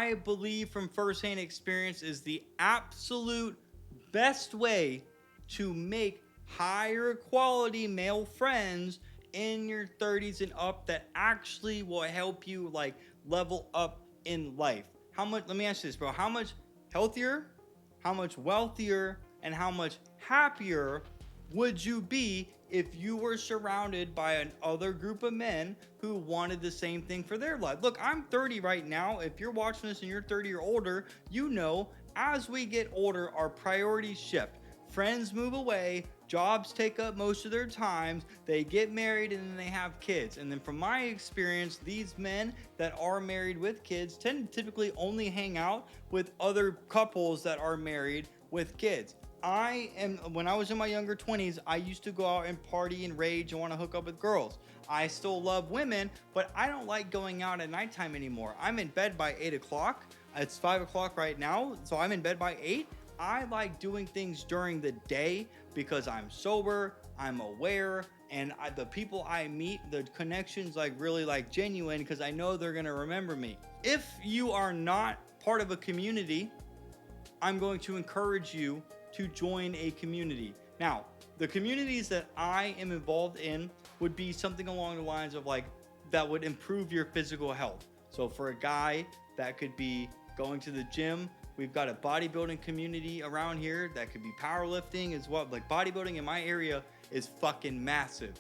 I believe from firsthand experience is the absolute best way to make higher quality male friends in your 30s and up that actually will help you like level up in life. How much, let me ask you this, bro. How much healthier, how much wealthier, and how much happier would you be if you were surrounded by an other group of men who wanted the same thing for their life? Look, I'm 30 right now. If you're watching this and you're 30 or older, you know as we get older, our priorities shift. Friends move away, jobs take up most of their times, they get married, and then they have kids. And then from my experience, these men that are married with kids tend to typically only hang out with other couples that are married with kids. When I was in my younger 20s, I used to go out and party and rage and want to hook up with girls. I still love women, but I don't like going out at nighttime anymore. I'm in bed by 8 o'clock. It's 5 o'clock right now, so I'm in bed by 8. I like doing things during the day because I'm sober, I'm aware, and the people I meet, the connections like really like genuine because I know they're going to remember me. If you are not part of a community, I'm going to encourage you to join a community. Now, the communities that I am involved in would be something along the lines of like that would improve your physical health. So for a guy, that could be going to the gym. We've got a bodybuilding community around here that could be powerlifting as well. Like bodybuilding in my area is fucking massive.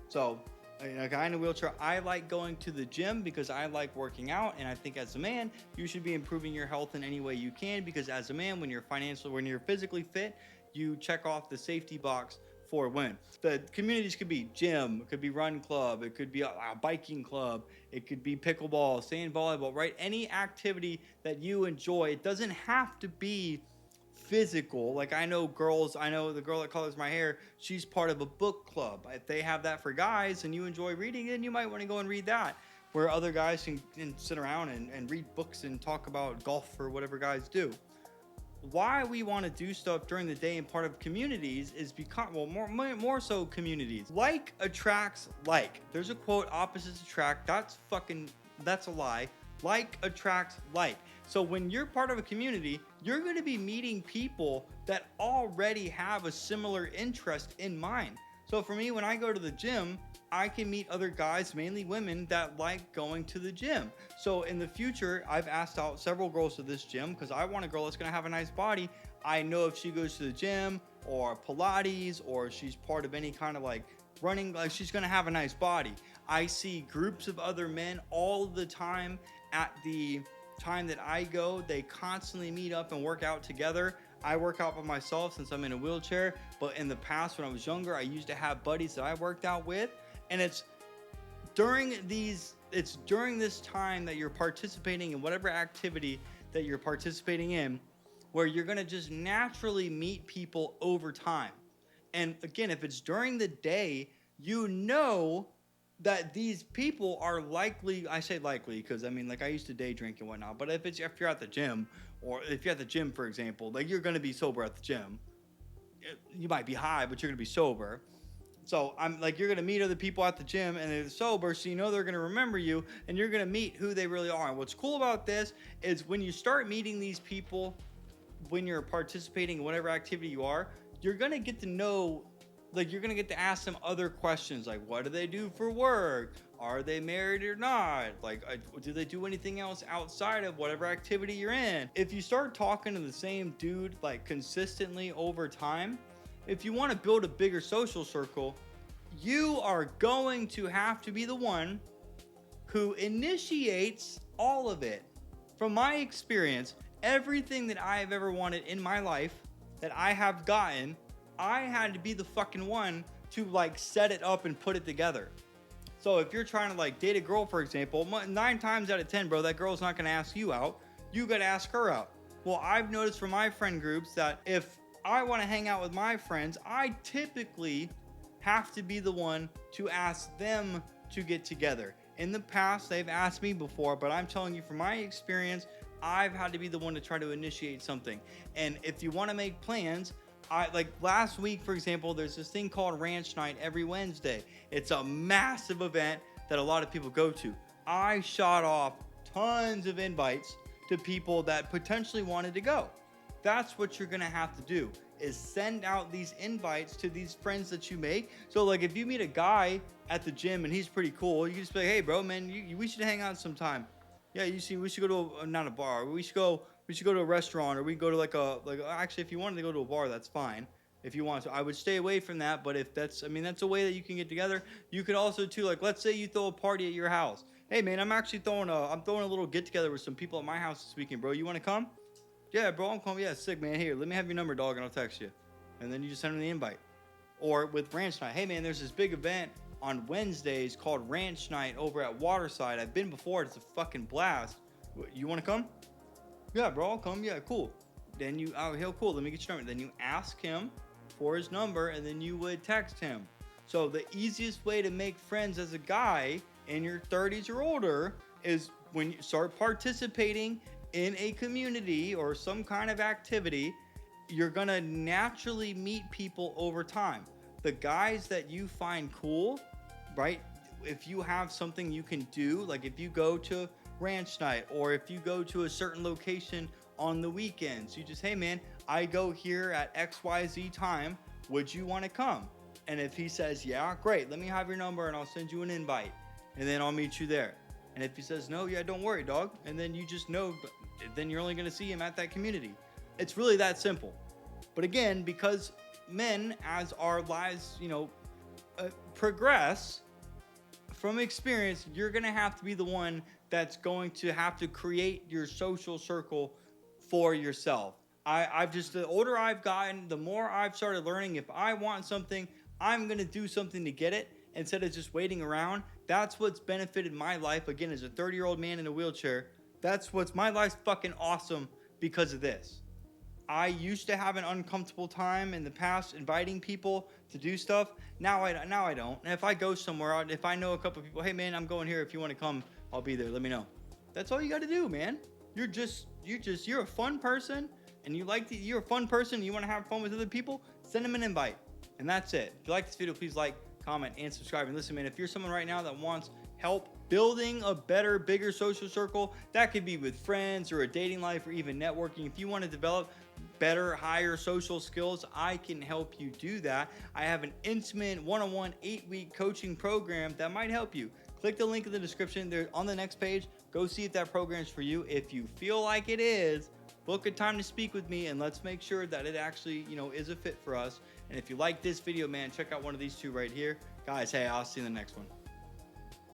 So a guy in a wheelchair, I like going to the gym because I like working out. And I think as a man, you should be improving your health in any way you can, because as a man, when you're physically fit, you check off the safety box for women. The communities could be gym, it could be run club, it could be a biking club, it could be pickleball, sand volleyball, right? Any activity that you enjoy. It doesn't have to be physical. Like I know the girl that colors my hair, she's part of a book club. If they have that for guys and you enjoy reading, then you might want to go and read that, where other guys can sit around and read books and talk about golf or whatever guys do. Why we want to do stuff during the day and part of communities is because, well, more so communities. Like attracts like. There's a quote, opposites attract. That's a lie. Like attracts like. So when you're part of a community, you're going to be meeting people that already have a similar interest in mind. So for me, when I go to the gym, I can meet other guys, mainly women, that like going to the gym. So in the future, I've asked out several girls to this gym because I want a girl that's going to have a nice body. I know if she goes to the gym or Pilates or she's part of any kind of like running, like she's going to have a nice body. I see groups of other men all the time at the time that I go. They constantly meet up and work out together. I work out by myself since I'm in a wheelchair, but in the past when I was younger, I used to have buddies that I worked out with. And it's during this time that you're participating in whatever activity that you're participating in, where you're going to just naturally meet people over time. And again, if it's during the day, you know that these people are likely, I say likely because I mean, like I used to day drink and whatnot, but if you're at the gym, or if you're at the gym, for example, like you're going to be sober at the gym. You might be high, but you're going to be sober. So I'm like, you're going to meet other people at the gym and they're sober, so you know they're going to remember you and you're going to meet who they really are. And what's cool about this is when you start meeting these people, when you're participating in whatever activity you are, you're going to get to know, like you're going to get to ask them other questions, like what do they do for work? Are they married or not? Like, do they do anything else outside of whatever activity you're in? If you start talking to the same dude like consistently over time, if you want to build a bigger social circle, you are going to have to be the one who initiates all of it. From my experience, everything that I have ever wanted in my life that I have gotten, I had to be the fucking one to like set it up and put it together. So if you're trying to like date a girl, for example, 9 times out of 10, bro, that girl's not going to ask you out. You got to ask her out. Well, I've noticed from my friend groups that if I want to hang out with my friends, I typically have to be the one to ask them to get together. In the past, they've asked me before, but I'm telling you from my experience, I've had to be the one to try to initiate something. And if you want to make plans, like last week, for example, there's this thing called Ranch Night every Wednesday. It's a massive event that a lot of people go to. I shot off tons of invites to people that potentially wanted to go. That's what you're gonna have to do, is send out these invites to these friends that you make. So like if you meet a guy at the gym and he's pretty cool, you can just be like, hey bro, man, we should hang out sometime. Yeah, you see, we should go to not a bar. We should go to a restaurant, or we go to actually, if you wanted to go to a bar, that's fine. If you want to, I would stay away from that. But if that's, I mean, that's a way that you can get together. You could also too, like, let's say you throw a party at your house. Hey man, I'm throwing a little get together with some people at my house this weekend, bro. You want to come? Yeah, bro, I'm coming. Yeah, sick, man. Here, let me have your number, dog, and I'll text you. And then you just send them the invite. Or with Ranch Night, hey man, there's this big event on Wednesdays called Ranch Night over at Waterside. I've been before. It's a fucking blast. You want to come? Yeah, bro, I'll come. Yeah, cool. Then you, oh, hell, cool. Let me get your number. Then you ask him for his number, and then you would text him. So the easiest way to make friends as a guy in your 30s or older is when you start participating in a community or some kind of activity. You're gonna naturally meet people over time. The guys that you find cool, right? If you have something you can do, like if you go to Ranch Night, or if you go to a certain location on the weekends, you just, hey man, I go here at XYZ time, would you want to come? And if he says, yeah, great, let me have your number and I'll send you an invite, and then I'll meet you there. And if he says, no, yeah, don't worry, dog, and then you just know, then you're only going to see him at that community. It's really that simple. But again, because men, as our lives, progress, from experience, you're going to have to be the one that's going to have to create your social circle for yourself. I've just, the older I've gotten, the more I've started learning, if I want something, I'm going to do something to get it instead of just waiting around. That's what's benefited my life. Again, as a 30-year-old man in a wheelchair, my life's fucking awesome because of this. I used to have an uncomfortable time in the past inviting people to do stuff. Now I don't. And if I go somewhere, if I know a couple of people, hey man, I'm going here. If you want to come, I'll be there. Let me know. That's all you got to do, man. You're a fun person, and you're a fun person, and you want to have fun with other people, send them an invite. And that's it. If you like this video, please like, comment, and subscribe. And listen, man, if you're someone right now that wants help building a better, bigger social circle, that could be with friends or a dating life or even networking. If you want to develop better, higher social skills, I can help you do that. I have an intimate one-on-one 8-week coaching program that might help you. Click the link in the description there on the next page. Go see if that program is for you. If you feel like it is, book a time to speak with me, and let's make sure that it actually, is a fit for us. And if you like this video, man, check out one of these two right here. Guys, hey, I'll see you in the next one.